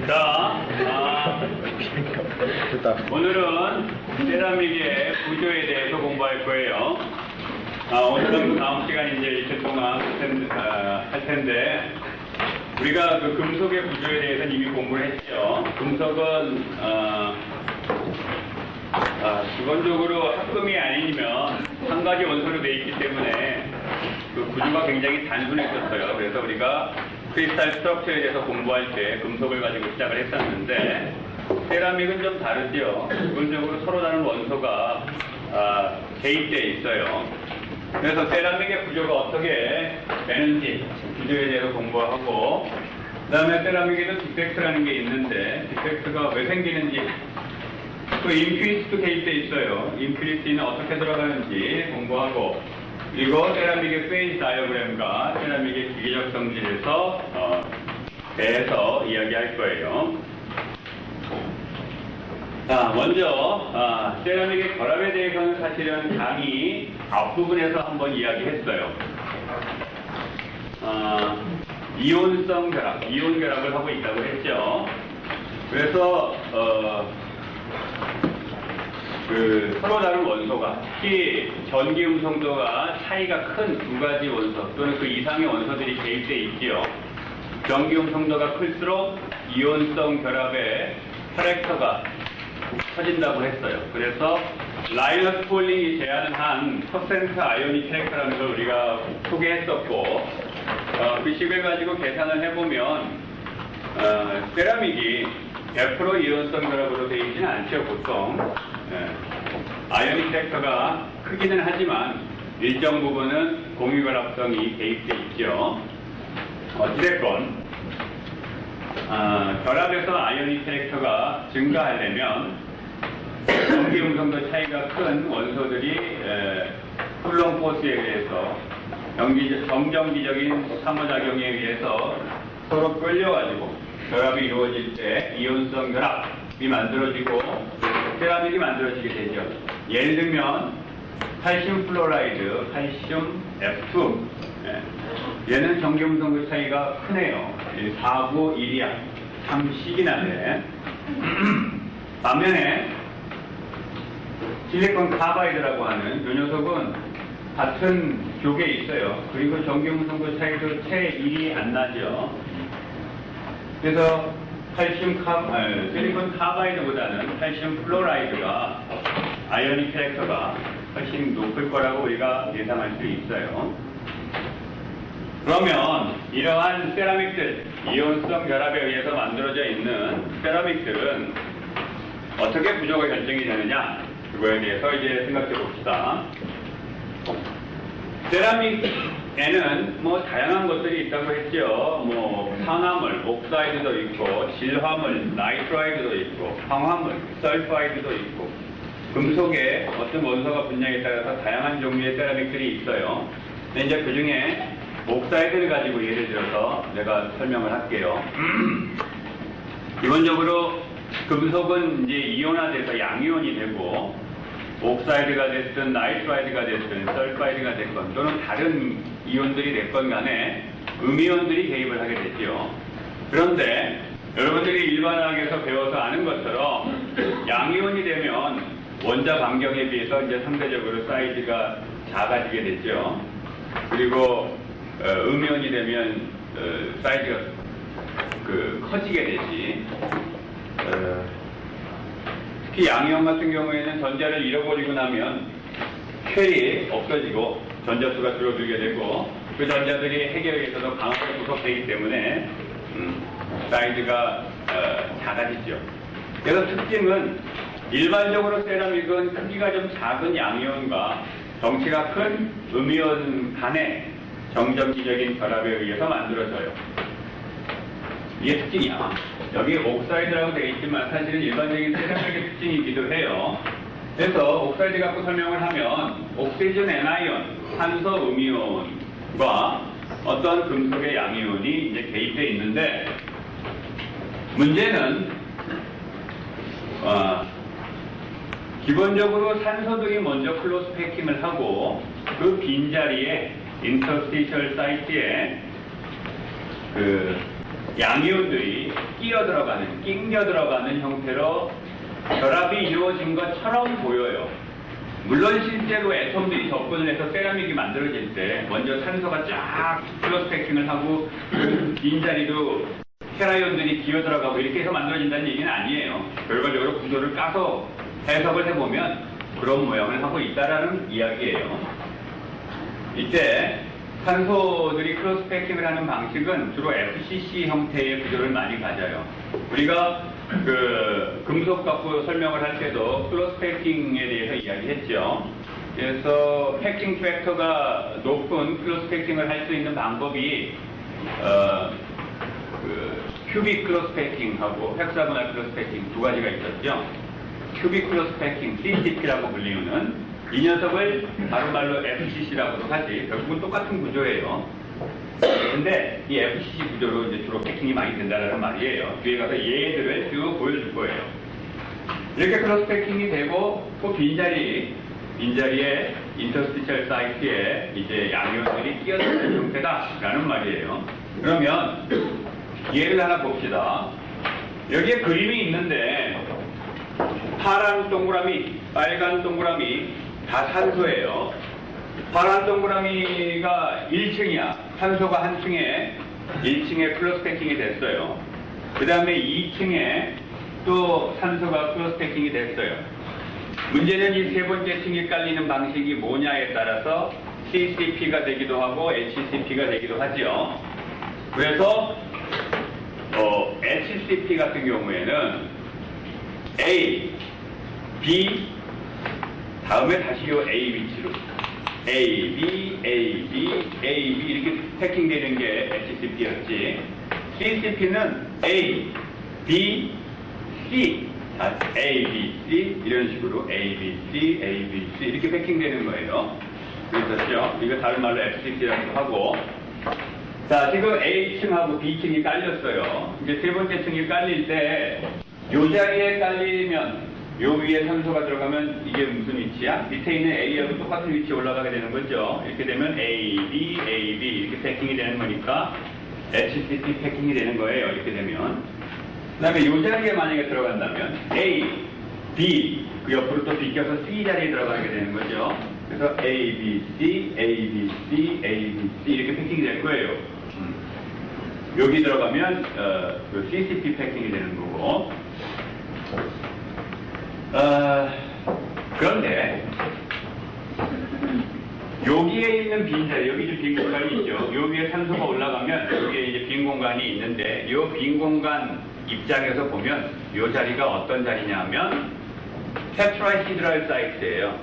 자, 오늘은 세라믹의 구조에 대해서 공부할 거예요. 오늘은 다음 시간 이제 이틀 동안 할 텐데, 우리가 그 금속의 구조에 대해서는 이미 공부를 했죠. 금속은, 기본적으로 합금이 아니면 한 가지 원소로 되어 있기 때문에 그 구조가 굉장히 단순했었어요. 그래서 우리가 크리스탈 스트럭처에 대해서 공부할 때 금속을 가지고 시작을 했었는데, 세라믹은 좀 다르죠. 기본적으로 서로 다른 원소가 개입되어 있어요. 그래서 세라믹의 구조가 어떻게 되는지 구조에 대해서 공부하고, 그 다음에 세라믹에도 디펙트라는 게 있는데 디펙트가 왜 생기는지, 또 임퓨리티도 개입되어 있어요. 임퓨리티는 어떻게 들어가는지 공부하고, 그리고 세라믹의 페이즈 다이어그램과 세라믹의 기계적 성질에서 대해서 이야기할 거예요. 자, 먼저 세라믹의 결합에 대해서는 사실은 강의 앞부분에서 한번 이야기했어요. 이온성 결합, 이온 결합을 하고 있다고 했죠. 그래서 서로 다른 원소가, 특히 전기음성도가 차이가 큰 두 가지 원소 또는 그 이상의 원소들이 개입되어 있지요. 전기음성도가 클수록 이온성 결합의 캐릭터가 커진다고 했어요. 그래서 라이너스 폴링이 제안한 퍼센트 아이오닉 캐릭터라는 걸 우리가 소개했었고, 그 식을 가지고 계산을 해보면 세라믹이 100% 이온성 결합으로 되어 있지는 않죠, 보통. 아이오닉 캐릭터가 크기는 하지만 일정 부분은 공유결합성이 개입되어 있죠. 어찌됐건 결합에서 아이오닉 캐릭터가 증가하려면 전기음성도 차이가 큰 원소들이 쿨롱 포스에 의해서 정전기적인 상호작용에 의해서 서로 끌려가지고 결합이 이루어질 때 이온성 결합이 만들어지고 세라믹이 만들어지게 되죠. 예를 들면 칼슘 플로라이드, 칼슘 F2, 얘는 전기음성도 차이가 크네요. 4구 1이야. 참 시기 나네. 반면에 실리콘 카바이드라고 하는 이 녀석은 같은 격에 있어요. 그리고 전기음성도 차이도 채 1이 안 나죠. 그래서 실리콘 카바이드보다는 칼슘 플로라이드가 아이오닉 캐릭터가 훨씬 높을 거라고 우리가 예상할 수 있어요. 그러면 이러한 세라믹들, 이온성 결합에 의해서 만들어져 있는 세라믹들은 어떻게 구조가 결정이 되느냐, 그거에 대해서 이제 생각해 봅시다. 세라믹에는 뭐 다양한 것들이 있다고 했죠. 산화물, 옥사이드도 있고, 질화물, 나이트라이드도 있고, 황화물, 설파이드도 있고, 금속의 어떤 원소가 분야에 따라서 다양한 종류의 세라믹들이 있어요. 근데 이제 그 중에 옥사이드를 가지고 예를 들어서 내가 설명을 할게요. 기본적으로 금속은 이제 이온화돼서 양이온이 되고, 옥사이드가 됐든 나이트라이드가 됐든 설파이드가 됐건 또는 다른 이온들이 됐건 간에 음이온들이 개입을 하게 됐죠. 그런데 여러분들이 일반학에서 배워서 아는 것처럼 양이온이 되면 원자 반경에 비해서 이제 상대적으로 사이즈가 작아지게 됐죠. 그리고 음이온이 되면 사이즈가 커지게 되지. 특히 양이온 같은 경우에는 전자를 잃어버리고 나면 쉘이 없어지고 전자수가 줄어들게 되고, 그 전자들이 핵에 의해서도 강하게 구속되기 때문에 사이즈가 작아지죠. 그래서 특징은 일반적으로 세라믹은 크기가 좀 작은 양이온과 덩치가 큰 음이온 간의 정전기적인 결합에 의해서 만들어져요. 이게 특징이야. 여기 옥사이드라고 되어 있지만 사실은 일반적인 세라믹의 특징이기도 해요. 그래서 옥사이드 갖고 설명을 하면 옥시즌 애나이온, 산소 음이온과 어떤 금속의 양이온이 이제 개입되어 있는데, 문제는 기본적으로 산소들이 먼저 클로스 패킹을 하고 그 빈자리에 인터스티셜 사이트에 양이온들이 끼어 들어가는, 낑겨 들어가는 형태로 결합이 이루어진 것처럼 보여요. 물론 실제로 애톰들이 접근을 해서 세라믹이 만들어질 때 먼저 산소가 쫙 클로스 패킹을 하고 빈자리도 테라이온들이 기어 들어가고 이렇게 해서 만들어진다는 얘기는 아니에요. 결과적으로 구조를 까서 해석을 해보면 그런 모양을 하고 있다라는 이야기예요. 이때 산소들이 크로스 패킹을 하는 방식은 주로 FCC 형태의 구조를 많이 가져요. 우리가 금속 갖고 설명을 할 때도 크로스 패킹에 대해서 이야기했죠. 그래서 패킹 팩터가 높은 크로스 패킹을 할 수 있는 방법이 큐빅 크로스 패킹하고 헥사고널 크로스 패킹 두 가지가 있었죠. 큐빅 크로스 패킹, CCP라고 불리우는 이 녀석을 다른 말로 FCC라고도 하지, 결국은 똑같은 구조예요. 근데 이 FCC 구조로 이제 주로 패킹이 많이 된다는 말이에요. 뒤에 가서 얘들을 쭉 보여줄 거예요. 이렇게 크로스 패킹이 되고 또 빈자리에 인터스티셜 사이트에 이제 양이온들이 끼어드는 형태다라는 말이에요. 그러면 예를 하나 봅시다. 여기에 그림이 있는데 파란 동그라미, 빨간 동그라미 다 산소예요. 파란 동그라미가 1층이야. 산소가 한 층에 1층에 클로스 패킹이 됐어요. 그 다음에 2층에 또 산소가 클로스 패킹이 됐어요. 문제는 이 세 번째 층에 깔리는 방식이 뭐냐에 따라서 CCP가 되기도 하고 HCP가 되기도 하죠. 그래서 HCP 같은 경우에는 A, B 다음에 다시 요 A 위치로 A, B, A, B, A, B 이렇게 패킹되는 게 HCP였지. CCP는 A, B, C, A, B, C 이런 식으로 A, B, C, A, B, C 이렇게 패킹되는 거예요. 그랬었죠. 이거 다른 말로 FCP라고 하고. 자, 지금 A층하고 B층이 깔렸어요. 이제 세 번째 층이 깔릴 때 요 자리에 깔리면 요 위에 산소가 들어가면 이게 무슨 위치야? 밑에 있는 A하고 똑같은 위치에 올라가게 되는 거죠. 이렇게 되면 A, B, A, B 이렇게 패킹이 되는 거니까 HCP 패킹이 되는 거예요. 이렇게 되면. 그 다음에 요 자리에 만약에 들어간다면 A, B 그 옆으로 또 비껴서 C 자리에 들어가게 되는 거죠. 그래서 A, B, C, A, B, C, A, B, C 이렇게 패킹이 될 거예요. 여기 들어가면 그 CCP 패킹이 되는 거고. 그런데 여기에 있는 빈자리, 여기 이제 빈 공간이 있죠. 여기에 산소가 올라가면 여기에 이제 빈 공간이 있는데 이 빈 공간 입장에서 보면 이 자리가 어떤 자리냐면 테트라히드랄 사이트예요.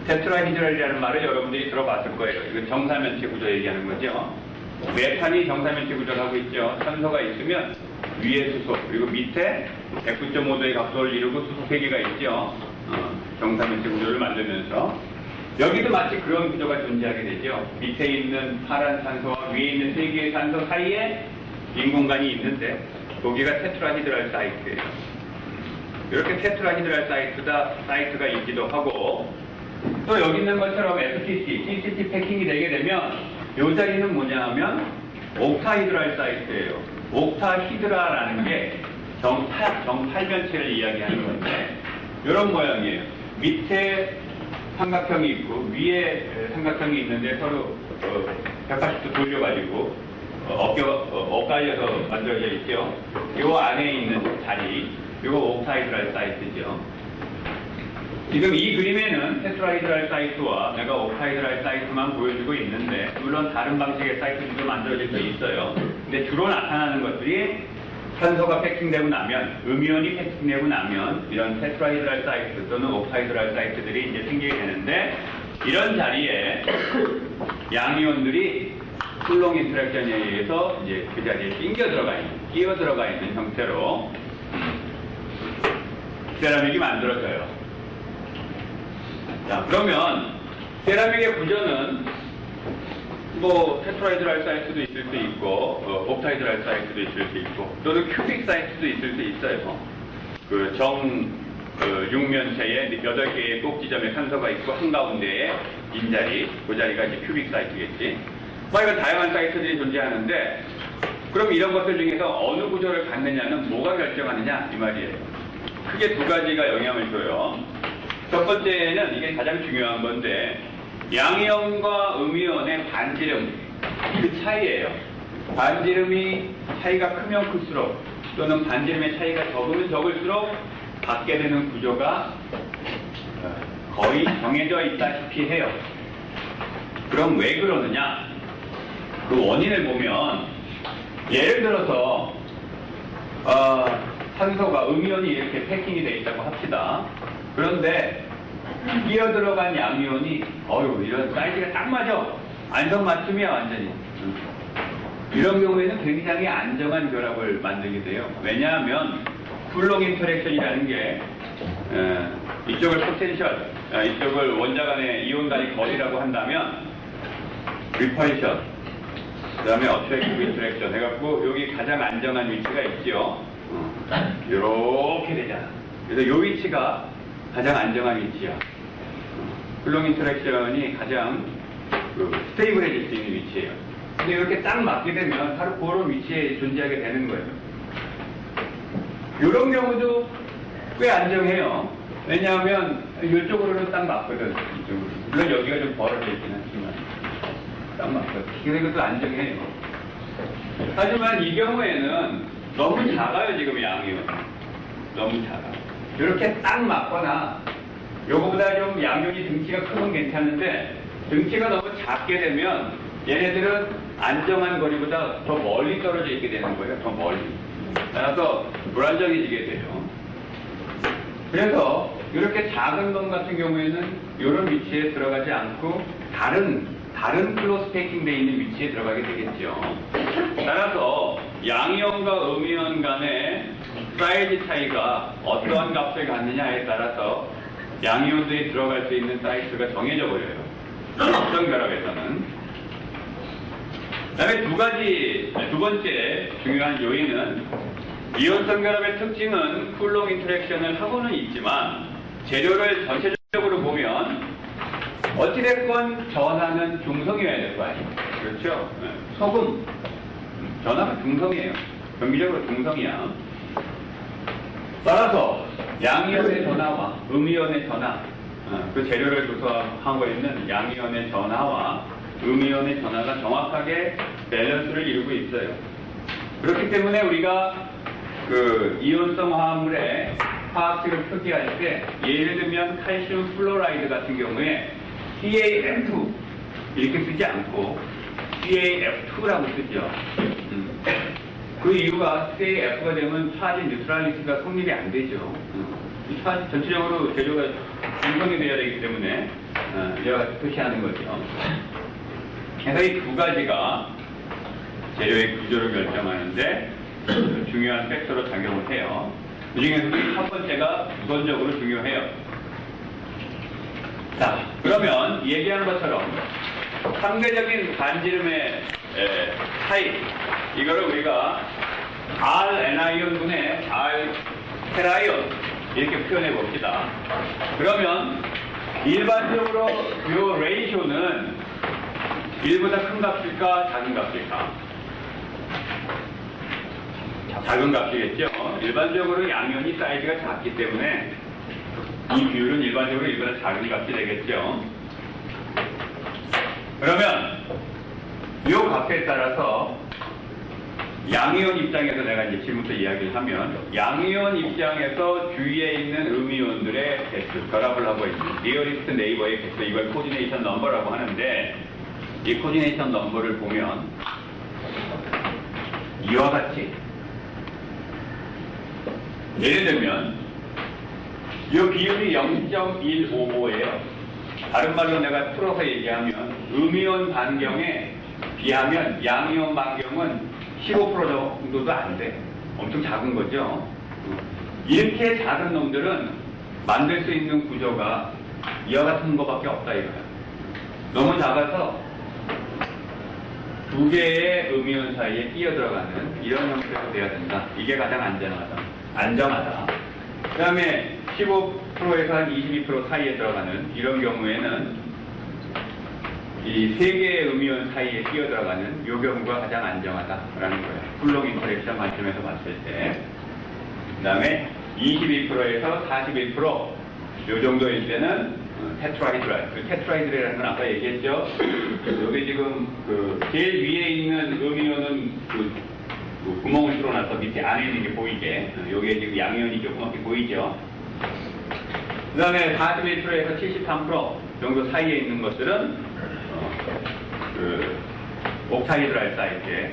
테트라히드랄이라는 말을 여러분들이 들어봤을 거예요. 이건 정사면체 구조 얘기하는 거죠. 메탄이 정사면체 구조를 하고 있죠. 산소가 있으면 위에 수소, 그리고 밑에 109.5도의 각도를 이루고 수소 3개가 있죠. 정사면체 구조를 만들면서 여기도 마치 그런 구조가 존재하게 되죠. 밑에 있는 파란 산소와 위에 있는 3개의 산소 사이에 빈 공간이 있는데 거기가 테트라히드랄 사이트예요. 이렇게 테트라히드랄 사이트가 있기도 하고 또 여기 있는 것처럼 FTC, CCP 패킹이 되게 되면 이 자리는 뭐냐 하면 옥타히드랄 사이트예요. 옥타히드라라는 게 정팔변체를 이야기하는 건데 이런 모양이에요. 밑에 삼각형이 있고 위에 삼각형이 있는데 서로 180도 돌려가지고 엇갈려서 만들어져 있죠. 이 안에 있는 자리, 이거 옥타히드랄 사이트죠. 지금 이 그림에는 테트라히드랄 사이트와 내가 옥타히드랄 사이트만 보여주고 있는데 물론 다른 방식의 사이트도 만들어질 수 있어요. 근데 주로 나타나는 것들이 산소가 패킹되고 나면, 음이온이 패킹되고 나면 이런 테트라히드랄 사이트 또는 옥타히드랄 사이트들이 이제 생기게 되는데 이런 자리에 양이온들이 쿨롱 인터랙션에 의해서 이제 그 자리에 끼어 들어가 있는 형태로 세라믹이 만들어져요. 자, 그러면 세라믹의 구조는 뭐 테트라히드랄 사이트도 있을 수 있고 옥타히드랄 사이트도 있을 수 있고 또는 큐빅 사이트도 있을 수 있어요. 그 육면체에 8개의 꼭지점에 산소가 있고 한가운데에 빈자리, 그 자리가 이제 큐빅 사이트겠지. 뭐 이건 다양한 사이트들이 존재하는데 그럼 이런 것들 중에서 어느 구조를 갖느냐는 뭐가 결정하느냐 이 말이에요. 크게 두 가지가 영향을 줘요. 첫 번째는 이게 가장 중요한 건데 양이온과 음이온의 반지름 그 차이예요. 반지름이 차이가 크면 클수록 또는 반지름의 차이가 적으면 적을수록 갖게 되는 구조가 거의 정해져 있다시피 해요. 그럼 왜 그러느냐? 그 원인을 보면 예를 들어서 산소가 음이온이 이렇게 패킹이 되어 있다고 합시다. 그런데 끼어 들어간 양이온이 이런 사이즈가 딱 맞아. 안성맞춤이야 완전히. 이런 경우에는 굉장히 안정한 결합을 만들게 돼요. 왜냐하면 쿨롱 인터랙션이라는 게 이쪽을 포텐셜, 이쪽을 원자 간의 이온 간의 거리라고 한다면 리펄션, 그 다음에 어트랙티브 인터랙션 해갖고 여기 가장 안정한 위치가 있죠. 이렇게 되잖아. 그래서 이 위치가 가장 안정한 위치야. 쿨롱 인터랙션이 가장 스테이블해질 수 있는 위치예요. 근데 이렇게 딱 맞게 되면 바로 그런 위치에 존재하게 되는 거예요. 이런 경우도 꽤 안정해요. 왜냐하면 이쪽으로는 딱 맞거든. 이쪽으로. 물론 여기가 좀 벌어져 있긴 하지만 딱 맞거든. 그래서 이것도 안정해요. 하지만 이 경우에는 너무 작아요. 지금 양이 너무 작아. 이렇게 딱 맞거나 요거보다 좀 양면이 등치가 크면 괜찮은데 등치가 너무 작게 되면 얘네들은 안정한 거리보다 더 멀리 떨어져 있게 되는 거예요. 더 멀리. 따라서 불안정해지게 돼요. 그래서 이렇게 작은 놈 같은 경우에는 이런 위치에 들어가지 않고 다른 클로스 패킹 되어 있는 위치에 들어가게 되겠죠. 따라서 양이온과 음이온 간의 사이즈 차이가 어떠한 값을 갖느냐에 따라서 양이온들이 들어갈 수 있는 사이즈가 정해져 버려요. 이온 결합에서는. 그 다음에 두 번째 중요한 요인은 이온성 결합의 특징은 쿨롱 인터랙션을 하고는 있지만 재료를 전체적으로 보면 어찌됐건 전하는 중성이어야 될 거 아니에요. 그렇죠? 소금 전하가 중성이에요. 정기적으로 중성이야. 따라서 양이온의 전하와 음이온의 전하, 그 재료를 조성하고 있는 양이온의 전하와 음이온의 전하가 정확하게 밸런스를 이루고 있어요. 그렇기 때문에 우리가 그 이온성 화합물의 화학식을 표기할 때 예를 들면 칼슘 플로라이드 같은 경우에 CaF2 이렇게 쓰지 않고 CaF2라고 쓰죠. 그 이유가 CaF가 되면 차지 뉴트럴리티가 성립이 안 되죠. 이 차지 전체적으로 재료가 중성이 되어야 되기 때문에 이와 같이 표시하는 거죠. 그래서 이 두 가지가 재료의 구조를 결정하는데 중요한 팩터로 작용을 해요. 그 중에서도 첫 번째가 우선적으로 중요해요. 자, 그러면 얘기하는 것처럼 상대적인 반지름의 차이, 이거를 우리가 Rn이온 분의 R테라이온 이렇게 표현해 봅시다. 그러면 일반적으로 이 레이쇼는 1보다 큰 값일까 작은 값일까? 작은 값이겠죠. 일반적으로 양면이 사이즈가 작기 때문에 이 비율은 일반적으로 1보다 작은 값이 되겠죠. 그러면 이 값에 따라서 양이온 입장에서 내가 이제 지금부터 이야기를 하면 양이온 입장에서 주위에 있는 음이온들의 개수, 결합을 하고 있는 니어리스트 네이버의 개수, 이걸 코디네이션 넘버라고 하는데 이 코디네이션 넘버를 보면 이와 같이 예를 들면 이 비율이 0.155예요. 다른 말로 내가 풀어서 얘기하면 음이온 반경에 비하면 양이온 반경은 15% 정도도 안 돼. 엄청 작은 거죠. 이렇게 작은 놈들은 만들 수 있는 구조가 이와 같은 것밖에 없다 이거야. 너무 작아서 두 개의 음이온 사이에 끼어 들어가는 이런 형태로 돼야 된다. 이게 가장 안정하다. 그 다음에 15%에서 한 22% 사이에 들어가는 이런 경우에는 이 세 개의 음이온 사이에 끼어들어가는 요 경우가 가장 안정하다라는 거예요. 쿨롱 인터랙션 관점에서 봤을 때. 그 다음에 22%에서 41%, 요 정도일 때는 테트라히드랄. 테트라히드랄이라는 건 아까 얘기했죠. 여기 지금 그 제일 위에 있는 음이온은 그 구멍을 뚫어놔서 밑에 안에 있는 게 보이게. 여기에 지금 양이온이 조그맣게 보이죠. 그 다음에 41%에서 73% 정도 사이에 있는 것들은 옥타이드랄 사이트.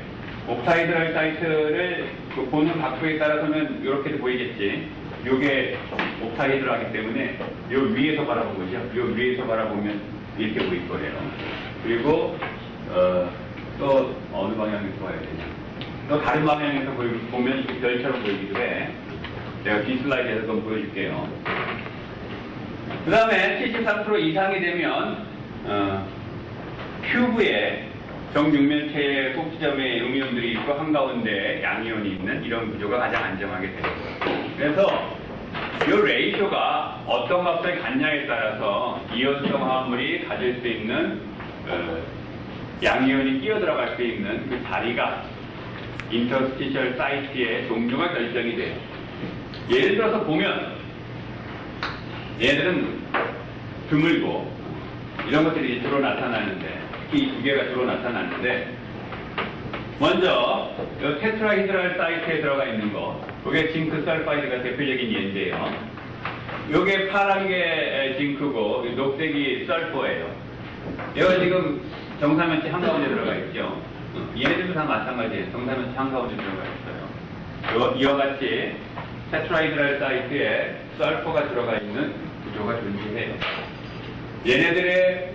옥타이드랄 사이트를 보는 각도에 따라서는 이렇게도 보이겠지. 요게 옥타이드라기 때문에 요 위에서 바라본 거죠. 요 위에서 바라보면 이렇게 보일 거예요. 그리고 또 어느 방향에서 봐야 되냐. 또 다른 방향에서 보면 이렇게 별처럼 보이기도 해. 내가 뒷슬라이드에서 좀 보여줄게요. 그 다음에 73% 이상이 되면 큐브에 정육면체의 꼭지점에 음이온들이 있고 한가운데 양이온이 있는 이런 구조가 가장 안정하게 돼요. 그래서 이 레이쇼가 어떤 값을 갖냐에 따라서 이온성 화합물이 가질 수 있는 양이온이 끼어들어갈 수 있는 그 자리가 인터스티셜 사이트의 종류가 결정이 돼요. 예를 들어서 보면 얘들은 드물고 이런 것들이 주로 나타나는데 이 두 개가 주로 나타나는데 먼저 이 테트라히드랄 사이트에 들어가 있는 거 이게 징크 설파이드가 대표적인 예인데요. 이게 파란 게 징크고 녹색이 설포예요. 이거 지금 정사면체 한가운데 들어가 있죠. 얘네들도 다 마찬가지예요. 정사면체 한가운데 들어가 있어요. 이와 같이 테트라히드랄 사이트에 설포가 들어가 있는 구조가 존재해요. 얘네들의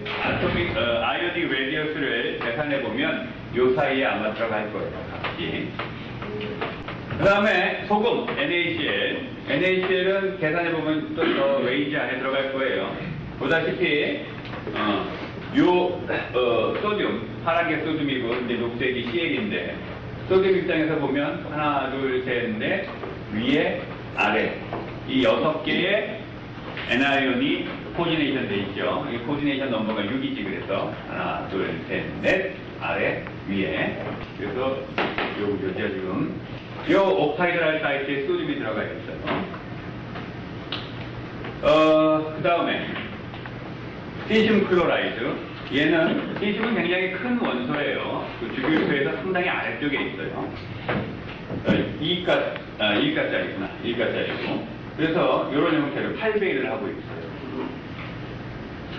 아이오닉 레디어스를 계산해 보면 요 사이에 아마 들어갈 거예요. 같이. 그 다음에 소금 NaCl. NaCl은 계산해 보면 또 저 레인지 안에 들어갈 거예요. 보다시피 소듐 파란 게 소듐이고 이제 녹색이 CL인데 소듐 입장에서 보면 하나 둘 셋 넷 위에 아래 이 6개의 N아이온이 코디네이션 돼 있죠. 이 코디네이션 넘버가 6이지 그래서 하나, 둘, 셋, 넷 아래 위에 그래서 요 구조죠 지금. 요 옥타이드랄 사이트에 소듐이 들어가 있어요. 그 다음에 시듐 클로라이드. 얘는 시듐은 굉장히 큰 원소예요. 그 주기율표에서 상당히 아래쪽에 있어요. 2가짜리구나. 2가짜리고. 그래서 이런 형태로 8배를 하고 있어요.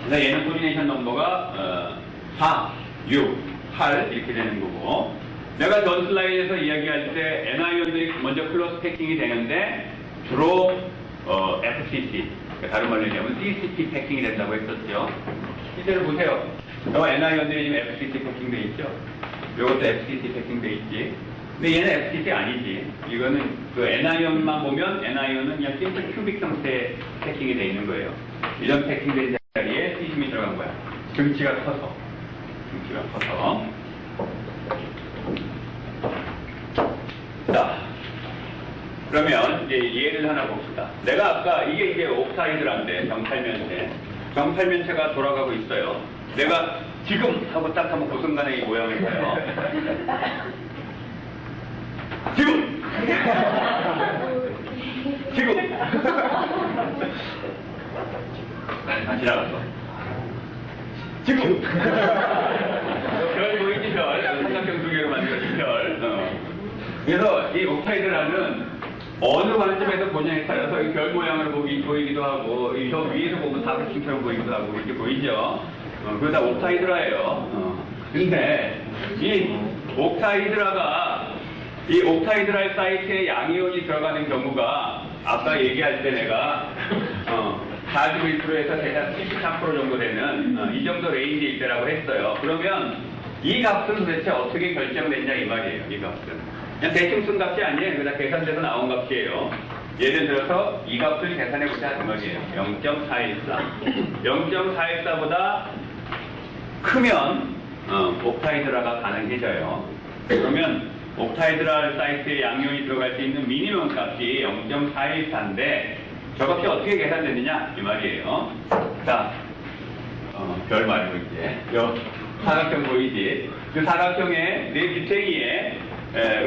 그래서 얘는 코디네이션 넘버가 4, 6, 8 이렇게 되는 거고 내가 전 슬라이드에서 이야기할 때 N아이온들이 먼저 클로스 패킹이 되는데 주로 FCC 그러니까 다른 말로 얘기하면 CCP 패킹이 된다고 했었죠. 실제로 보세요. 저 N아이온들이 지금 FCC 패킹돼 있죠. 이것도 FCC 패킹돼 있지. 근데 얘는 FCC 아니지. 이거는 그 N아이온만 보면 N아이온은 그냥 심플 큐빅 형태의 패킹이 돼 있는 거예요. 이런 패킹된 자리에 시듐이 들어간 거야. 등치가 커서. 자, 그러면 이제 예를 하나 봅시다. 내가 아까 이게 옥타이드란데 정팔면체가 돌아가고 있어요. 내가 지금 하고 딱 한번 그 순간에 이 모양을 봐요. 지금! 지나갔어. 지금! 별 보이지 별. 삼각형 두 개로 만들어진 별. 그래서 이 옥타이드라는 어느 관점에서 보냐에 따라서 이 별 모양으로 보이기도 하고, 저 위에서 보면 다크킹처럼 보이기도 하고, 이렇게 보이죠? 그거 다 옥타이드라예요. 근데 이 옥타이드랄 사이트에 양이온이 들어가는 경우가 아까 얘기할 때 내가 41%에서 대략 73% 정도 되는 이 정도 레인지일 때라고 했어요. 그러면 이 값은 도대체 어떻게 결정됐냐 이 말이에요. 이 값은 그냥 대충 쓴 값이 아니에요. 그냥 계산돼서 나온 값이에요. 예를 들어서 이 값을 계산해보자 이 말이에요. 0.414 0.414보다 크면 옥타이드라가 가능해져요. 그러면 옥타이드랄 사이트에 양이온이 들어갈 수 있는 미니멈 값이 0.414인데 저값이 어떻게 계산되느냐 이 말이에요. 자, 별 말이고 이제 사각형 보이지? 그 사각형의 내 뒷쟁이에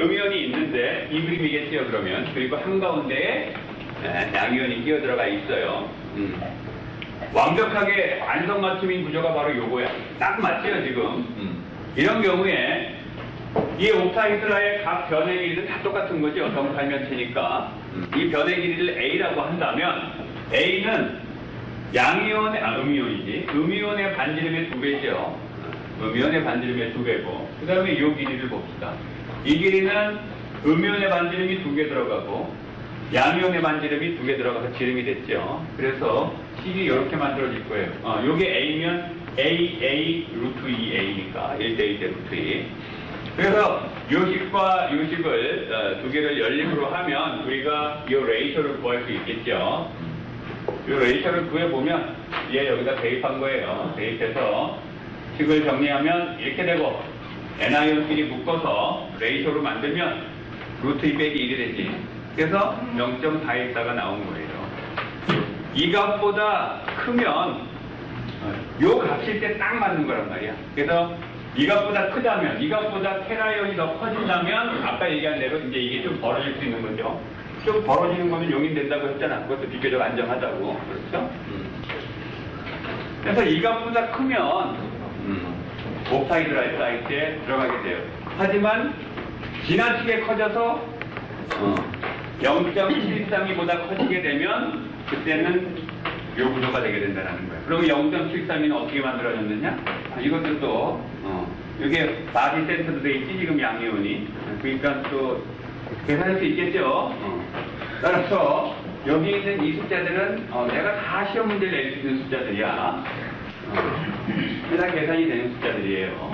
음이온이 있는데 이 그림이겠죠, 그러면. 그리고 한가운데에 양이온이 끼어 들어가 있어요. 완벽하게 안성맞춤인 구조가 바로 요거야. 딱 맞죠, 지금? 이런 경우에 이 옥타이드라의 각 변의 길이는 다 똑같은 거죠. 정팔면체니까. 이 변의 길이를 A라고 한다면 A는 양이온의, 음이온이지. 음이온의 반지름의 2배죠. 음이온의 반지름의 2배고. 그 다음에 이 길이를 봅시다. 이 길이는 음이온의 반지름이 2개 들어가고 양이온의 반지름이 2개 들어가서 지름이 됐죠. 그래서 식이 이렇게 만들어질 거예요. 요게 A면 AA 루트 2A니까 1대1 대 루트 2. 그래서 요식과 요식을 두 개를 연립으로 하면 우리가 이 레이셔를 구할 수 있겠죠. 이 레이셔를 구해보면 얘 여기다 대입한 거예요. 대입해서 식을 정리하면 이렇게 되고 Ni온끼리 묶어서 레이셔로 만들면 루트 2 빼기 1이 되지. 그래서 0.414가 나온 거예요. 이 값보다 크면 요 값일 때 딱 맞는 거란 말이야. 그래서 이 값보다 크다면, 이 값보다 테라이온이 더 커진다면 아까 얘기한 대로 이제 이게 좀 벌어질 수 있는 거죠. 좀 벌어지는 거는 용인된다고 했잖아. 그것도 비교적 안정하다고. 그렇죠? 그래서 이 값보다 크면 옥타이드라이 사이트에 들어가게 돼요. 하지만 지나치게 커져서 0.732보다 커지게 되면 그때는 요 구조가 되게 된다는 거예요. 그럼 0.732는 어떻게 만들어졌느냐? 이것도 또 이게 바디 센터도 돼 있지 지금 양이온이. 그러니까 또 계산할 수 있겠죠. 따라서 여기 있는 이 숫자들은 내가 다 시험 문제를 낼 수 있는 숫자들이야. 다 계산이 되는 숫자들이에요.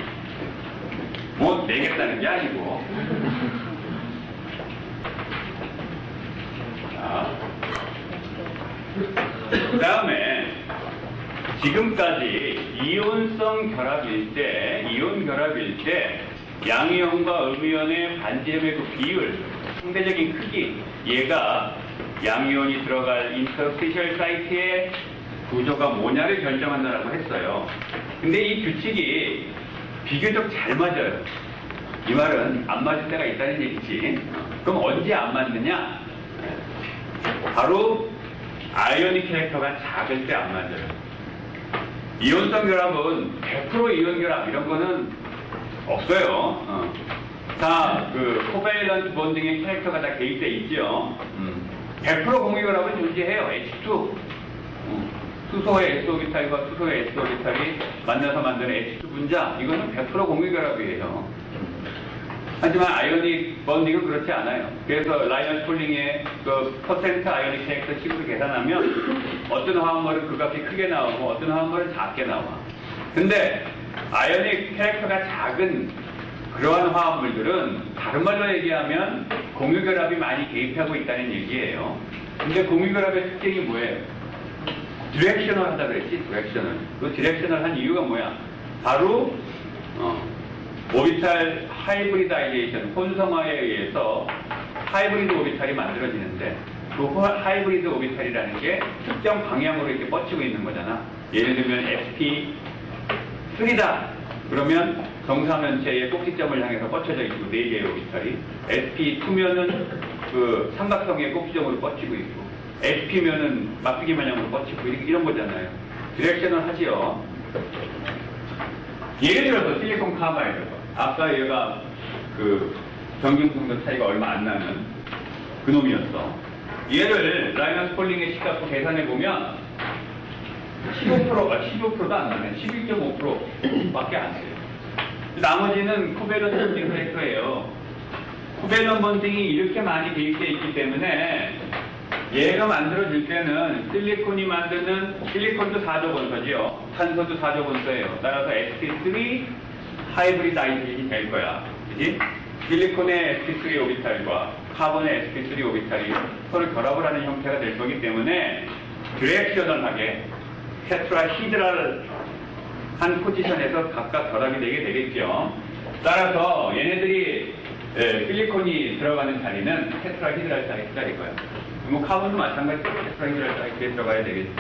뭐 내겠다는 게 아니고. 자, 그 다음에 지금까지 이온성 결합일 때, 이온 결합일 때 양이온과 음이온의 반지름의 그 비율, 상대적인 크기, 얘가 양이온이 들어갈 인터스티셜 사이트의 구조가 뭐냐를 결정한다라고 했어요. 근데 이 규칙이 비교적 잘 맞아요. 이 말은 안 맞을 때가 있다는 얘기지. 그럼 언제 안 맞느냐? 바로 아이오닉 캐릭터가 작을 때 안 맞아요. 이온성 결합은 100% 이온 결합 이런 거는 없어요. 다 그 코밸런트 본딩의 캐릭터가 다 개입돼 있죠. 100% 공유 결합은 존재해요. H2. 수소의 S 오비탈과 수소의 S 오비탈이 만나서 만드는 H2 분자, 이거는 100% 공유 결합이에요. 하지만 아이오닉 본딩은 그렇지 않아요. 그래서 라이언스 폴링의 그 퍼센트 아이오닉 캐릭터 식으로 계산하면 어떤 화합물은 그 값이 크게 나오고 어떤 화합물은 작게 나와. 근데 아이오닉 캐릭터가 작은 그러한 화합물들은 다른 말로 얘기하면 공유결합이 많이 개입하고 있다는 얘기예요. 근데 공유결합의 특징이 뭐예요? 디렉셔널 하다 그랬지? 디렉셔널. 그 디렉셔널 한 이유가 뭐야? 바로 오비탈 하이브리다이제이션, 혼성화에 의해서 하이브리드 오비탈이 만들어지는데 그 하이브리드 오비탈이라는 게 특정 방향으로 이렇게 뻗치고 있는 거잖아. 예를 들면 sp3다. 그러면 정사면체의 꼭지점을 향해서 뻗쳐져 있고 4개의 오비탈이, sp2면은 그 삼각형의 꼭지점으로 뻗치고 있고, sp면은 막대기 마냥으로 뻗치고 이런 거잖아요. 디렉셔널 하지요. 예를 들어서 실리콘 카바이드. 아까 얘가 그 정경성도 차이가 얼마 안 나는 그 놈이었어. 얘를 라이너스 폴링의 시값으로 계산해보면 15%도 안 나네. 11.5% 밖에 안 돼요. 나머지는 코밸런트 본딩 캐릭터예요. 코밸런트 본딩이 이렇게 많이 개입되어 있기 때문에 얘가 만들어질 때는 실리콘이 만드는, 실리콘도 4조 원소지요. 탄소도 4조 원소예요. 따라서 sp3 하이브리다이제이션이 될 거야. 그지? 실리콘의 sp3 오비탈과 카본의 sp3 오비탈이 서로 결합을 하는 형태가 될 거기 때문에 디렉셔널하게 테트라히드랄 한 포지션에서 각각 결합이 되게 되겠죠. 따라서 얘네들이 실리콘이 들어가는 자리는 테트라히드랄 자리일 거야. 뭐 카본도 마찬가지로 테트라히드랄 자리에 들어가야 되겠지.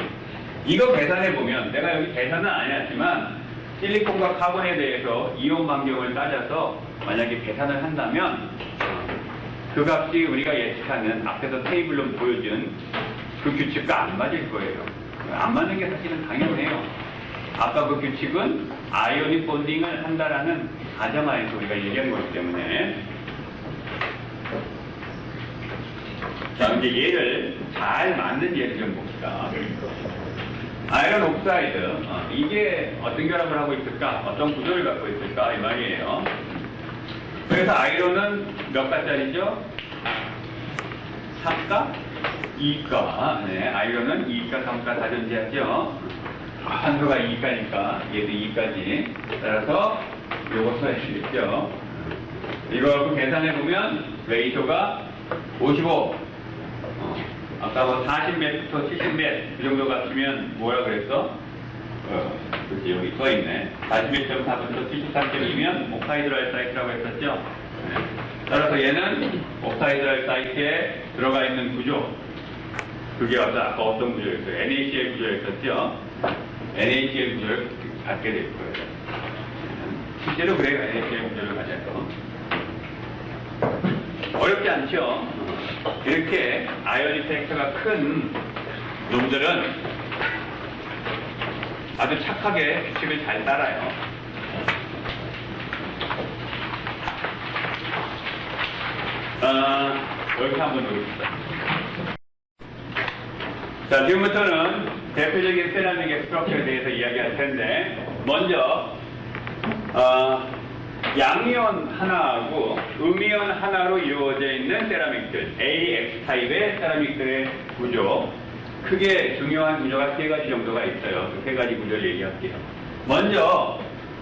이거 계산해보면, 내가 여기 계산은 안 해놨지만 실리콘과 카본에 대해서 이온 반경을 따져서 만약에 계산을 한다면 그 값이 우리가 예측하는 앞에서 테이블로 보여준 그 규칙과 안 맞을 거예요. 안 맞는 게 사실은 당연해요. 아까 그 규칙은 아이오닉 본딩을 한다라는 가정하에서 우리가 얘기한 거기 때문에. 자, 이제 얘를 잘 만든 예를 좀 봅시다. 아이런 옥사이드, 이게 어떤 결합을 하고 있을까? 어떤 구조를 갖고 있을까? 이 말이에요. 그래서 아이론은 몇 가짜리죠? 3가? 2가. 네, 아이론은 2가, 3가 다 존재하죠. 산소가 2가니까 얘도 2가지. 따라서 요거 써야겠죠. 이거 갖고 계산해보면 레이쇼가 55. 아까 뭐 40매부터 70매 그 정도 같으면 뭐라 그랬어? 그렇지, 여기 써있네. 41.4부터 73.2면 옥사이드랄 사이트라고 했었죠. 네. 따라서 얘는 옥사이드랄 사이트에 들어가 있는 구조. 그게 아까 어떤 구조였어요? NaCl 구조였었죠. NaCl 구조를 갖게 될 거예요. 실제로 그래요. NaCl 구조를 가져서. 어렵지 않죠? 이렇게 아이오닉 팩터가 큰 놈들은 아주 착하게 규칙을 잘 따라요. 여기서 한번 보겠습니다. 자, 지금부터는 대표적인 세라믹의 스트럭처에 대해서 이야기할 텐데, 먼저 양이온 하나하고 음이온 하나로 이루어져 있는 세라믹들, AX 타입의 세라믹들의 구조, 크게 중요한 구조가 세 가지 정도가 있어요. 그 세 가지 구조를 얘기할게요. 먼저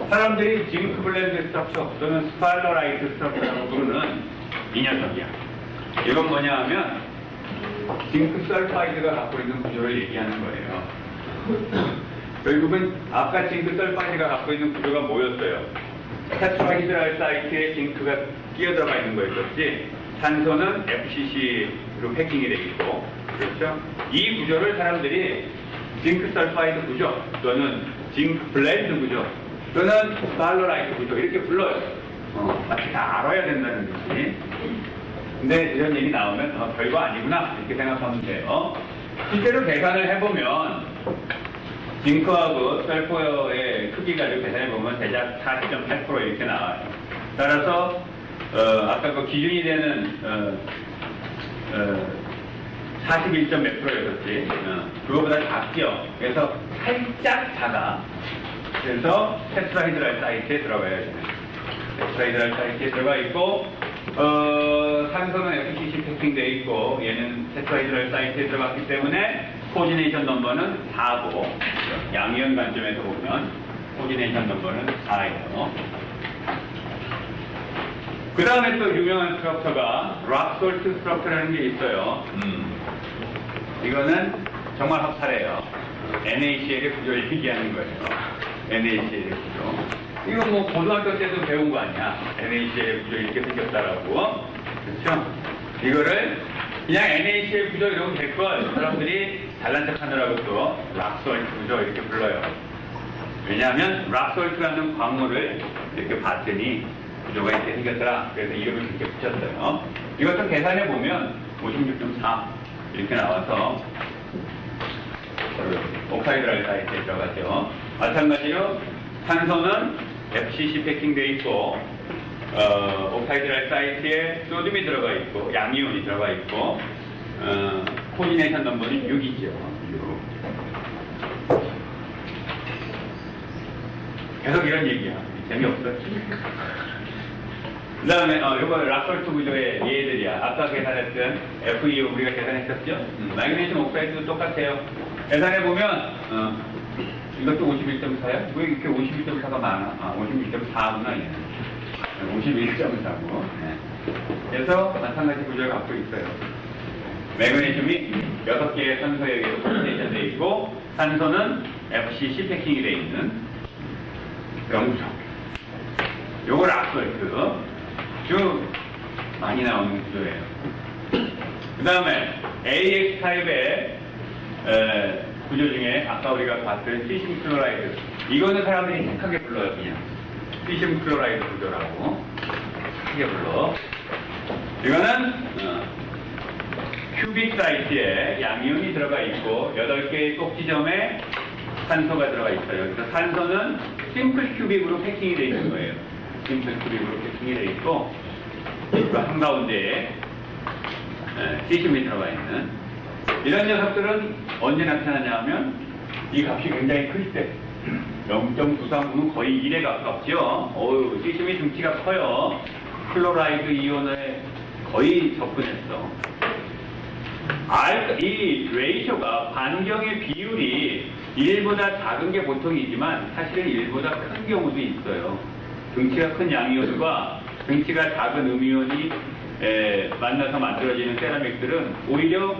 사람들이 징크 블렌드 스트럭처 또는 스팔러라이트 스트럭처라고 부르는 이 녀석이야. 이건 뭐냐 하면 징크 설파이드가 갖고 있는 구조를 얘기하는 거예요. 결국은 아까 징크 설파이드가 갖고 있는 구조가 뭐였어요? 테트라히드랄 사이트에 징크가 끼어들어가 있는 거였었지, 산소는 FCC로 패킹이 되어 있고, 그렇죠? 이 구조를 사람들이 징크 설파이드 구조 또는 징크 블렌드 구조 또는 스팔러라이트 구조 이렇게 불러요. 마치 다 알아야 된다는 뜻이. 근데 이런 얘기 나오면 별거 아니구나 이렇게 생각하면 돼요. 실제로 계산을 해보면 징크하고 설포의 크기가 이렇게 계산해보면 대략 40.8% 이렇게 나와요. 따라서 아까 그 기준이 되는 41몇 %였었지. 그거보다 작죠. 그래서 살짝 작아. 그래서 테트라히드랄 사이트에 들어가야 돼요. 테트라히드랄 사이트에 들어가 있고, 산소는 FCC 패킹되어 있고, 얘는 테트라히드랄 사이트에 들어갔기 때문에 코디네이션 넘버는 4고, 양이온 관점에서 보면 코디네이션 넘버는 4예요. 그 다음에 또 유명한 스트럭처가 락솔트 스트럭처라는 게 있어요. 이거는 정말 확실해요. NaCl의 구조를 얘기하는 거예요. NaCl의 구조. 이거 뭐 고등학교 때도 배운 거 아니야. NaCl의 구조 이렇게 생겼다라고. 그렇죠? 이거를 그냥 NaCl 구조 이러면 될걸. 사람들이 잘난 척 하느라고 또 락솔트 구조 이렇게 불러요. 왜냐하면 락솔트라는 광물을 이렇게 봤더니 구조가 이렇게 생겼더라. 그래서 이름을 이렇게 붙였어요. 이것도 계산해 보면 56.4 이렇게 나와서 옥사이드랄 사이트에 들어가죠. 마찬가지로 산소는 FCC 패킹되어 있고, 옥사이드랄 사이트에 소듐이 들어가 있고, 양이온이 들어가 있고, 코디네이션 넘버는 6이죠. 6. 계속 이런 얘기야. 재미없어. 그 다음에 이거 락솔트 구조의 예들이야. 아까 계산했던 FEO 우리가 계산했었죠? 마그네슘 옥사이드도 똑같아요. 계산해보면 이것도 51.4야? 왜 이렇게 51.4가 많아? 51.4구나 얘는. 51.4고. 네. 그래서 마찬가지 구조를 갖고 있어요. 마그네슘이 6개의 산소에 의해서 코디네이션 되어 있고, 산소는 FCC 패킹이 되어 있는 그런 구조. 요거 락솔트. 쭉 많이 나오는 구조예요. 그 다음에 AX 타입의 구조 중에 아까 우리가 봤던 시싱 클로라이드 이거는 사람들이 착하게 불러요, 그냥. 시슘 클로라이드 구조라고. 착하게 불러. 이거는, 큐빅 사이트에 양이온이 들어가 있고, 8개의 꼭지점에 산소가 들어가 있어요. 그래서 산소는 심플 큐빅으로 패킹이 되어 있는 거예요. 심플 큐빅으로 패킹이 되어 있고, 그 한가운데에 시슘이 들어가 있는. 이런 녀석들은 언제 나타나냐 하면, 이 값이 굉장히 클 때, 0.939는 거의 1에 가깝죠. 시슘이 등치가 커요. 클로라이드 이온에 거의 접근했어. 이 레이쇼가 반경의 비율이 1보다 작은 게 보통이지만 사실은 1보다 큰 경우도 있어요. 등치가 큰 양이온과 등치가 작은 음이온이 만나서 만들어지는 세라믹들은 오히려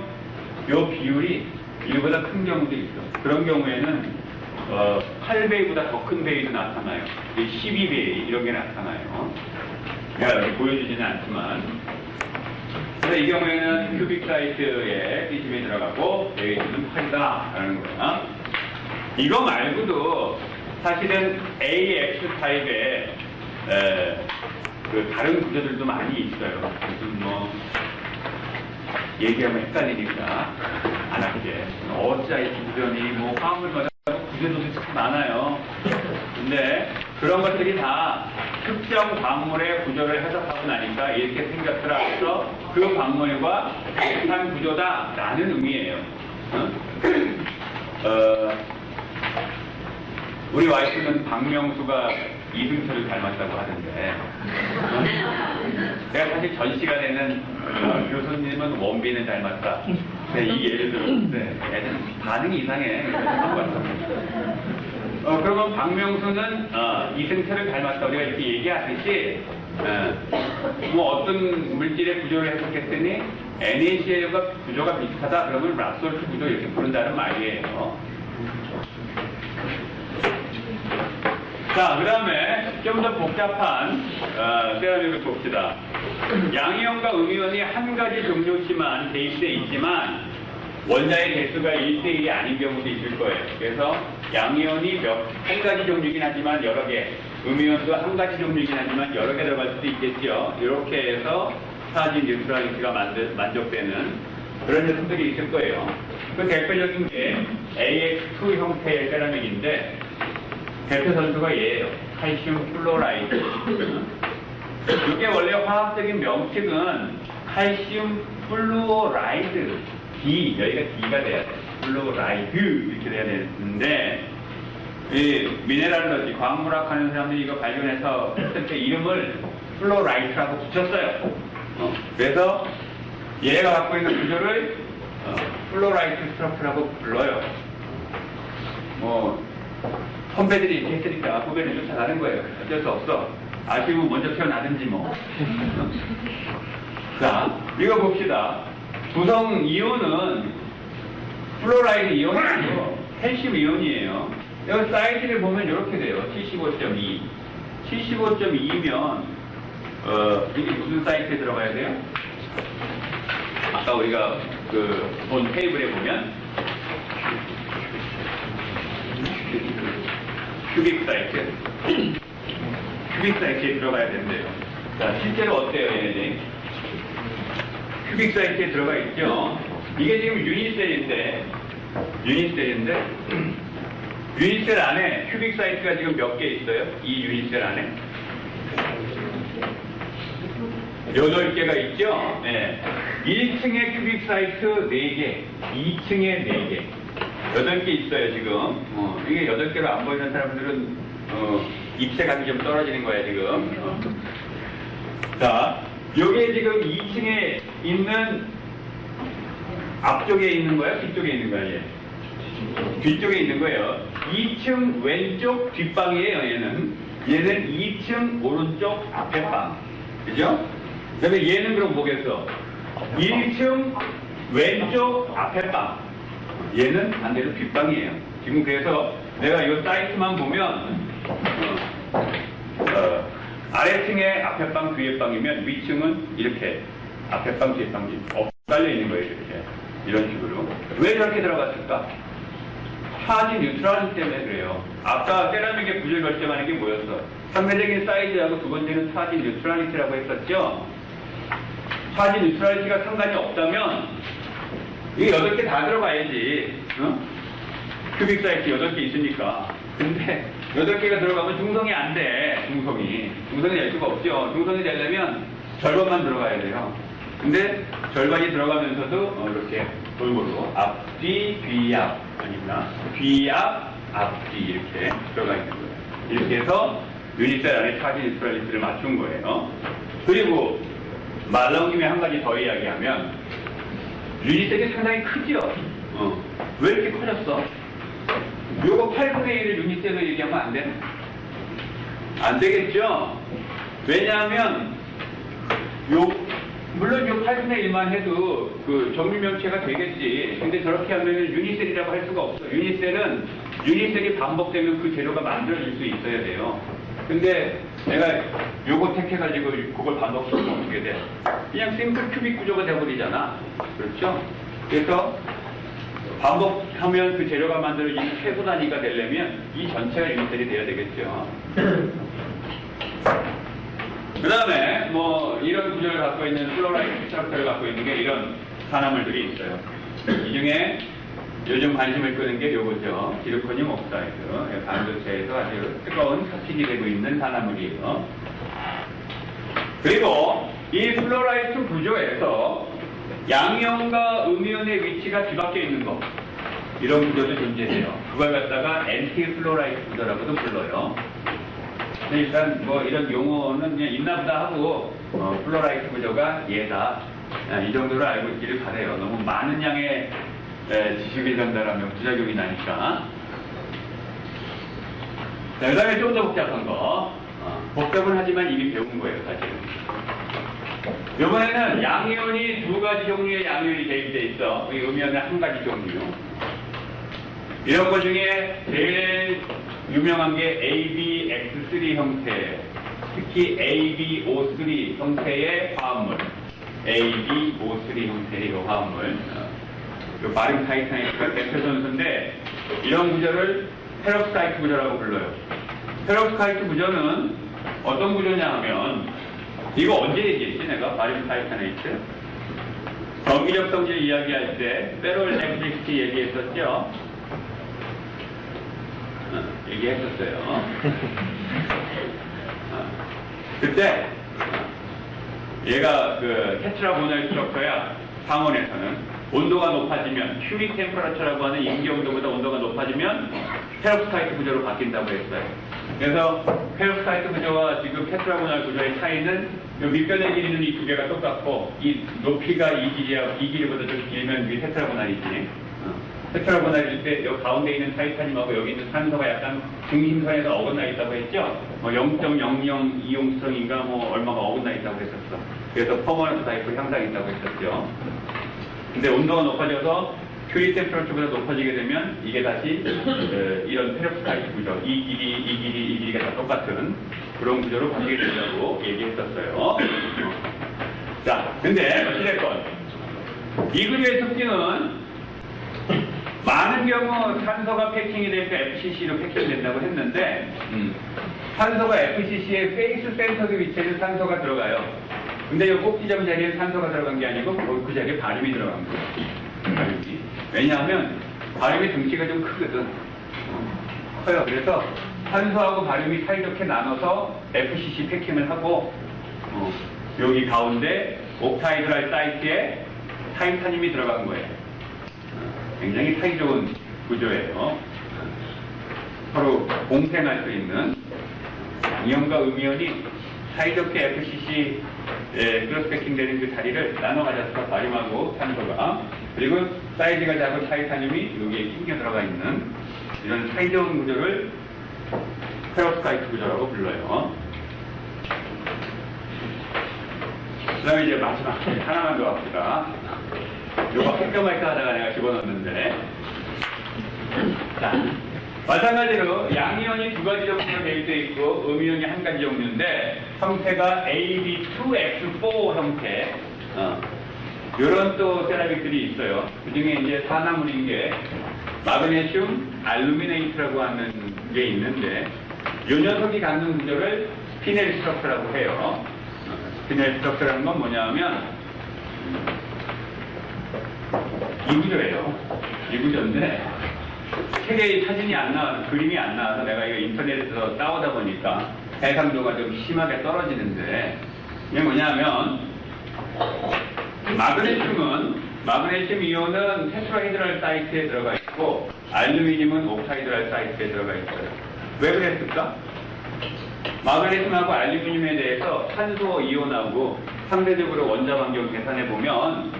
이 비율이 1보다 큰 경우도 있어. 그런 경우에는 8배보다 더 큰 배율도 나타나요. 12배 이런 게 나타나요. 제가 여기 보여주지는 않지만. 그래서 이 경우에는 큐빅 사이트에 시즘이 들어가고 레이즈는 8이다라는 거야. 이거 말고도 사실은 AX 타입의 그 다른 구조들도 많이 있어요. 무슨 뭐 얘기하면 헷갈리니까 안 할게. 어짜이트 구조니 뭐 화물마다 구조도 참 많아요. 근데 그런 것들이 다 특정 광물의 구조를 해석하고 나니까 이렇게 생겼더라 해서 그 광물과 비슷한 구조다라는 의미예요. 우리 와이프는 박명수가 이승철을 닮았다고 하는데 내가 사실 전 시간에는 교수님은 원빈을 닮았다. 이 예를 들었는데 애는 반응이 이상해. 그러면 박명수는 이승철을 닮았다. 우리가 이렇게 얘기하듯이 뭐 어떤 물질의 구조를 해석했더니 NaCl과 구조가 비슷하다. 그러면 랍솔트 구조 이렇게 부른다는 말이에요. 자, 그 다음에 좀 더 복잡한 세라믹을 봅시다. 양이온과 음이온이 한 가지 종류지만 대입되어 있지만 원자의 개수가 1대1이 아닌 경우도 있을 거예요. 그래서 양이온이 한 가지 종류이긴 하지만 여러 개, 음이온도 한 가지 종류이긴 하지만 여러 개 들어갈 수도 있겠죠. 이렇게 해서 차진 뉴트럴리티가 만족되는 그런 녀석들이 있을 거예요. 그 대표적인 게 AX2 형태의 세라믹인데 대표 선수가 얘예요. 칼슘 플로라이드. 이게 원래 화학적인 명칭은 칼슘 플루오라이드. D, 여기가 D가 돼야 돼. 플루오라이드 이렇게 돼야 되는데 이 미네랄러지, 광물학 하는 사람들이 이거 발견해서 했을 때 이름을 플로라이트라고 붙였어요. 그래서 얘가 갖고 있는 구조를 플로라이트 스트럭처라고 불러요. 뭐 선배들이 이렇게 했으니까 후배를 쫓아가는 거예요. 어쩔 수 없어. 아쉬우면 먼저 태어나든지 뭐. 자, 이거 봅시다. 구성 이온은 플로라이드 이온이 아니고 칼슘 이온이에요. 여기 사이즈를 보면 이렇게 돼요. 75.2. 75.2면 이게 무슨 사이트에 들어가야 돼요? 아까 우리가 그 본 테이블에 보면 큐빅 사이트. 큐빅 사이트에 들어가야 된대요. 자, 실제로 어때요, 얘네들이? 큐빅 사이트에 들어가 있죠? 이게 지금 유닛셀인데, 유닛셀 안에 큐빅 사이트가 지금 몇 개 있어요? 이 유닛셀 안에? 8개가 있죠? 네. 1층에 큐빅 사이트 4개, 2층에 4개. 8개 있어요, 지금. 이게 8개로 안 보이는 사람들은, 입체감이 좀 떨어지는 거야, 지금. 자, 요게 지금 2층에 있는, 앞쪽에 있는 거야? 뒤쪽에 있는 거야, 얘? 뒤쪽에 있는 거예요. 2층 왼쪽 뒷방이에요, 얘는. 얘는 2층 오른쪽 앞에 방. 그죠? 그 다음에 얘는 그럼 뭐겠어? 1층 왼쪽 앞에 방. 얘는 반대로 뒷방이에요. 지금 그래서 내가 이 사이트만 보면 아래층에 앞에 방, 뒤에 방이면 위층은 이렇게 앞에 방, 뒤에 방이 엇갈려 있는 거예요. 이렇게. 이런 식으로. 왜 저렇게 들어갔을까? 차지 뉴트럴리티 때문에 그래요. 아까 세라믹의 구조를 결정하는 게 뭐였어? 상대적인 사이즈하고 두 번째는 차지 뉴트럴리티라고 했었죠? 차지 뉴트럴리티가 상관이 없다면 이게 8개 다 들어가야지. 어? 큐빅 사이즈 8개 있으니까. 근데 8개가 들어가면 중성이 안 돼. 중성이 될 수가 없죠. 중성이 되려면 절반만 들어가야 돼요. 근데 절반이 들어가면서도 이렇게 골고루 앞뒤 뒤앞 아니구나 뒤앞 앞뒤 이렇게 들어가 있는 거예요. 이렇게 해서 유닛셀 안에 차지 뉴트럴리티를 맞춘 거예요. 그리고 말 나온 김에 한 가지 더 이야기하면 유닛셀이 상당히 크죠. 왜 이렇게 커졌어? 요거 8분의 1을 유닛셀로 얘기하면 안 되나? 안 되겠죠? 왜냐하면 물론 요 8분의 1만 해도 그 정밀명체가 되겠지. 근데 저렇게 하면 유닛셀이라고 할 수가 없어. 유닛셀이 반복되면 그 재료가 만들어질 수 있어야 돼요. 근데 내가 요거 택해가지고 그걸 반복시키면 어떻게 돼? 그냥 싱글 큐빅 구조가 돼버리잖아. 그렇죠? 그래서 반복하면 그 재료가 만들어지는 최소 단위가 되려면 이 전체가 유닛셀이 돼야 되겠죠. 그 다음에 뭐 이런 구조를 갖고 있는 플로라이트 스트럭처를 갖고 있는 게 이런 산화물들이 있어요. 이 중에 요즘 관심을 끄는 게 요거죠. 지르코늄 옥사이드. 반도체에서 아주 뜨거운 섭식이 되고 있는 산화물이에요. 그리고 이 플로라이트 구조에서 양이온과 음이온의 위치가 뒤바뀌어 있는 거. 이런 구조도 존재해요. 그걸 갖다가 엔티플로라이트 구조라고도 불러요. 일단 뭐 이런 용어는 그냥 있나보다 하고 플로라이트 구조가 얘다. 이 정도로 알고 있기를 바래요. 너무 많은 양의 지식을 전달하면 부작용이 나니까. 자, 그 다음에 좀 더 복잡한 거. 복잡은 하지만 이미 배운 거예요, 사실은. 이번에는 양이온이 2가지 종류의 양이온이 대입되어 있어. 이 음이온은 1가지 종류. 이런 것 중에 제일 유명한 게 AbX3 형태, 특히 AbO3 형태의 화합물, AbO3 형태의 이 화합물, 이 바륨 타이타니트가 대표 선수인데 이런 구조를 페록사이트 구조라고 불러요. 페록사이트 구조는 어떤 구조냐 하면 이거 언제 얘기했지 내가 바륨 타이타니트? 전기적 성질 이야기할 때 페롤 렉트리시티 얘기했었죠. 얘기했었어요. 그때 얘가 그 테트라고널 스트럭처야. 상온에서는 온도가 높아지면 큐빅 템퍼러처라고 하는 임기 온도보다 온도가 높아지면 페록사이트 구조로 바뀐다고 했어요. 그래서 페록사이트 구조와 지금 테트라고널 구조의 차이는 이 밑변의 길이는 이 두 개가 똑같고 이 높이가 이 길이보다 좀 길면 이게 테트라고널이지. 테트라고널일 때 여기 가운데 있는 타이타늄하고 여기 있는 산소가 약간 중심선에서 어긋나 있다고 했죠. 뭐 0.0020스트롱인가 뭐 얼마가 어긋나 있다고 했었어. 그래서 퍼머넌트 타입을 향상했다고 했었죠. 근데 온도가 높아져서 큐리 템퍼러처보다 높아지게 되면 이게 다시 이런 페록사이트 구조, 이 길이가 다 똑같은 그런 구조로 바뀌게 된다고 얘기했었어요. 자, 근데 어찌됐건 이 구조의 특징은 많은 경우 산소가 패킹이 되니까 FCC로 패킹된다고 했는데 산소가 FCC의 페이스 센터드 위치에는 산소가 들어가요. 근데 이 꼭지점 자리에 산소가 들어간 게 아니고 그 자리에 바륨이 들어간 거예요. 바륨이. 왜냐하면 바륨의 등치가 좀 크거든. 커요. 그래서 산소하고 바륨이 사이좋게 나눠서 FCC 패킹을 하고 여기 가운데 옥타이드랄 사이트에 타이타늄이 들어간 거예요. 굉장히 사이좋은 구조예요. 서로 공생할 수 있는 양이온과 음이온이 사이좋게 FCC 크로스패킹 되는 그 자리를 나눠 가져서 바륨하고 산소가 그리고 사이즈가 작은 타이타늄이 여기에 끼겨 들어가 있는 이런 사이좋은 구조를 페록사이트 구조라고 불러요. 그 다음에 이제 마지막 하나만 더 합시다. 요거 할까 말까 하다가 내가 집어넣었는데. 자, 마찬가지로 양이온이 2가지 종류로 되어 있고 음이온이 1가지 종류인데 형태가 AB2X4 형태 이런 또 세라믹들이 있어요. 그 중에 이제 산화물인 게 마그네슘 알루미네이트라고 하는 게 있는데 이 녀석이 갖는 구조를 스피넬 스트럭처라고 해요. 스피넬 스트럭처라는 건 뭐냐면 이 구조예요. 이 구조인데 세계의 사진이 안 나와서 그림이 안 나와서 내가 이거 인터넷에서 따오다 보니까 해상도가 좀 심하게 떨어지는데 이게 뭐냐면 마그네슘 이온은 테트라히드랄 사이트에 들어가 있고 알루미늄은 옥타이드랄 사이트에 들어가 있어요. 왜 그랬을까? 마그네슘하고 알루미늄에 대해서 탄소 이온하고 상대적으로 원자 반경 계산해 보면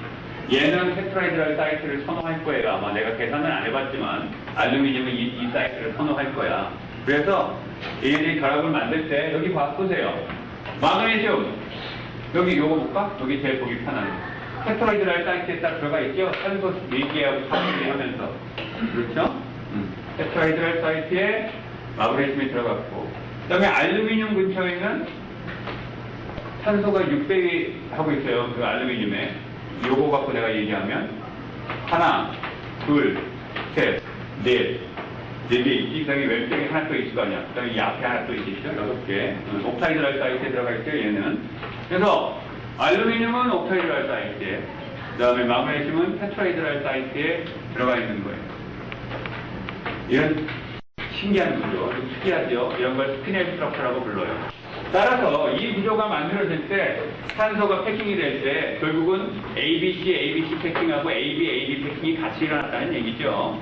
얘는 테트라히드랄 사이트를 선호할 거예요. 아마 내가 계산은 안 해봤지만 알루미늄은 이 사이트를 선호할 거야. 그래서 얘네들이 결합을 만들 때 여기 보세요. 마그네슘 여기 요거 볼까? 여기 제일 보기 편한 테트라히드랄 사이트에 딱 들어가 있죠? 탄소 4개하고 4개 하면서 그렇죠? 테트라히드랄 사이트에 마그네슘이 들어갔고 그 다음에 알루미늄 근처에 있는 탄소가 6배 하고 있어요. 그 알루미늄에 요거 갖고 내가 얘기하면 하나, 둘, 셋, 넷, 4개 있지. 그 다음에 왼쪽에 하나 또 있을 거 아니야. 그 다음에 이 앞에 하나 또 있겠죠. 6개. 옥타이드랄 사이트에 들어가 있죠. 얘는. 그래서 알루미늄은 옥타이드랄 사이트에, 그 다음에 마그네슘은 테트라이드랄 사이트에 들어가 있는 거예요. 이런 신기한 구조, 좀 특이하죠. 이런 걸 스피넬 스트럭처라고 불러요. 따라서 이 구조가 만들어질 때 탄소가 패킹이 될 때 결국은 ABC 패킹하고 AB 패킹이 같이 일어났다는 얘기죠.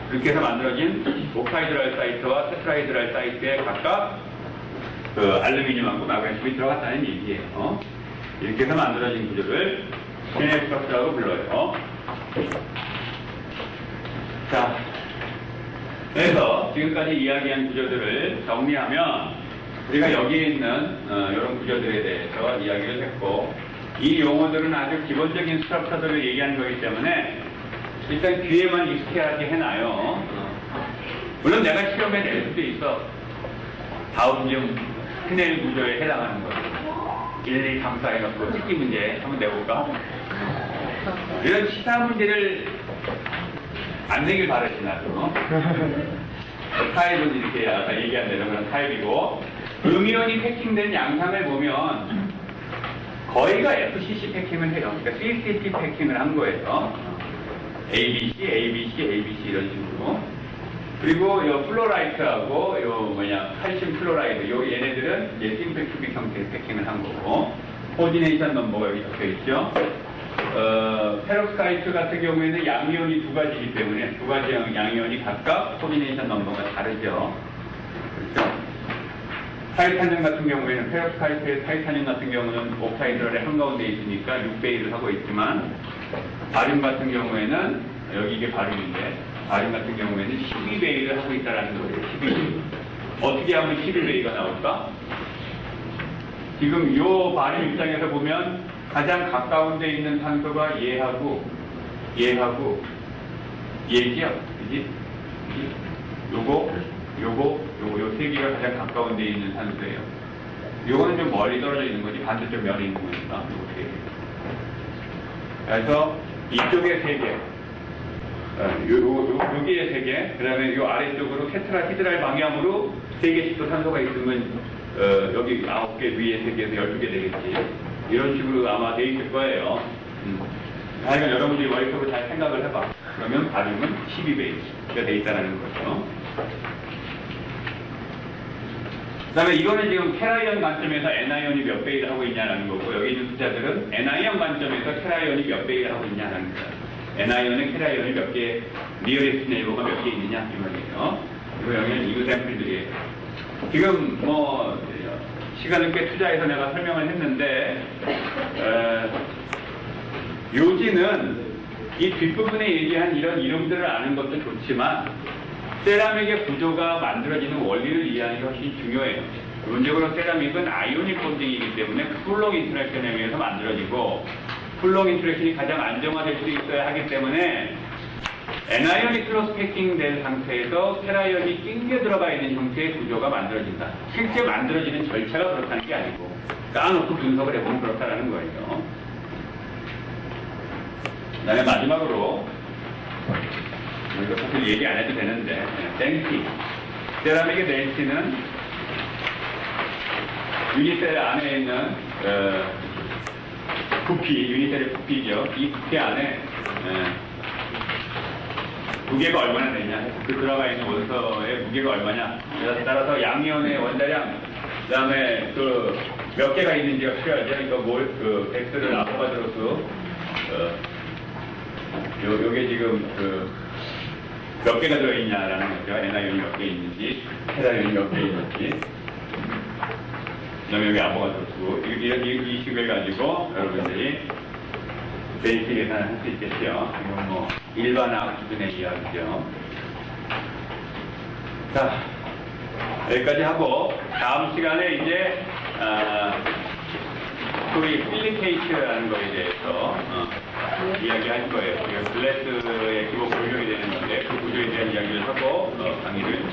그렇게 해서 만들어진 옥타이드랄 사이트와 테트라이드랄 사이트에 각각 그 알루미늄하고 마그네슘이 들어갔다는 얘기예요. 이렇게 해서 만들어진 구조를 스피넬 스트럭처라고 불러요. 자, 그래서 지금까지 이야기한 구조들을 정리하면 우리가 여기에 있는 이런 구조들에 대해서 이야기를 했고 이 용어들은 아주 기본적인 스트럭처들을 얘기하는 거기 때문에 일단 귀에만 익숙하게 해놔요. 물론 내가 시험에 낼 수도 있어. 다음 중 스피넬 구조에 해당하는 거 1, 2, 3, 4 해갖고 특기 문제 한번 내볼까? 이런 시사 문제를 안 내길 바라지 나도. 타입은 이렇게 아까 얘기한 대로 그런 타입이고 음이온이 패킹된 양상을 보면 거의가 FCC 패킹을 해요. 그러니까 CCP 패킹을 한 거예요. ABC 이런 식으로. 그리고 요 플로라이트하고 칼슘 플로라이드 얘네들은 심플 큐빅 형태의 패킹을 한 거고 코디네이션 넘버가 여기 적혀 있죠. 페록사이트 같은 경우에는 양이온이 두 가지이기 때문에 두 가지 양이온이 각각 코디네이션 넘버가 다르죠. 그렇죠? 타이타늄 같은 경우에는 페록사이트의 타이타늄 같은 경우는 옥타이드랄에 한가운데 있으니까 6배 1을 하고 있지만 바륨 같은 경우에는 여기 이게 바륨인데 바륨 같은 경우에는 12배 1을 하고 있다는 거예요. 12배. 어떻게 하면 12배 2가 나올까? 지금 요 바륨 입장에서 보면 가장 가까운 데 있는 탄소가 얘하고 얘지요. 그지? 요 세 개가 가장 가까운 데 있는 탄소예요. 요거는 좀 멀리 떨어져 있는 거지 반대쪽 면에 있는 거니까 요 세 개. 그래서 이쪽에 세 개. 여기에 세 개. 그 다음에 요 아래쪽으로 테트라히드랄 방향으로 세 개씩 또 탄소가 있으면 여기 9개 위에 세 개에서 12개 되겠지. 이런 식으로 아마 돼 있을 거예요. 하여간 여러분들이 머릿속으로 잘 생각을 해봐. 그러면 바륨은 12배가 돼 있다는 거죠. 그 다음에 이거는 지금 캐라이언 관점에서 Ni온이 몇 배 1 하고 있냐는 거고 여기 있는 숫자들은 Ni온 관점에서 캐라이언이 몇 배 1 하고 있냐는 거예요. Ni온은 캐라이언이 몇 개, 리어리스트 네이버가 몇 개 있느냐 이 말이에요. 그리고 여기는 이그 샘플들이에요. 지금 시간을 꽤 투자해서 내가 설명을 했는데 요지는 이 뒷부분에 얘기한 이런 이름들을 아는 것도 좋지만 세라믹의 구조가 만들어지는 원리를 이해하는 게 훨씬 중요해요. 기본적으로 세라믹은 아이오닉 본딩이기 때문에 쿨롱 인터랙션에 의해서 만들어지고 쿨롱 인터랙션이 가장 안정화될 수 있어야 하기 때문에 Ni온이 크로스 패킹된 상태에서 캐라이온이 낑겨 들어가 있는 형태의 구조가 만들어진다. 실제 만들어지는 절차가 그렇다는 게 아니고 까놓고 분석을 해보면 그렇다는 거예요. 그 다음에 마지막으로 이거 사실 얘기 안 해도 되는데, 덴시. 세라믹의 덴시는 유니셀 안에 있는 부피, 유니셀의 부피죠. 이 부피 안에 무게가 얼마나 되냐, 그 들어가 있는 원소의 무게가 얼마냐, 따라서 양이온의 원자량, 그 다음에 그 몇 개가 있는지가 필요하죠. 그러니까 그 벡터를 아보가드로수, 요게 지금 몇 개가 들어있냐라는 거죠. NI온이 몇 개 있는지, 테라이온이 몇 개 있는지. 그 다음에 여기 아보가드로수. 이 식을 가지고 여러분들이 베이스 계산을 할 수 있겠죠. 이건 뭐 일반학 수준의 이야기죠. 자, 여기까지 하고 다음 시간에 이제 소위 실리케이트라는 거에 대해서 이야기할 거예요. 우리가 글래스의 기본 구조이 되는 건데 그 구조에 대한 이야기를 하고 강의를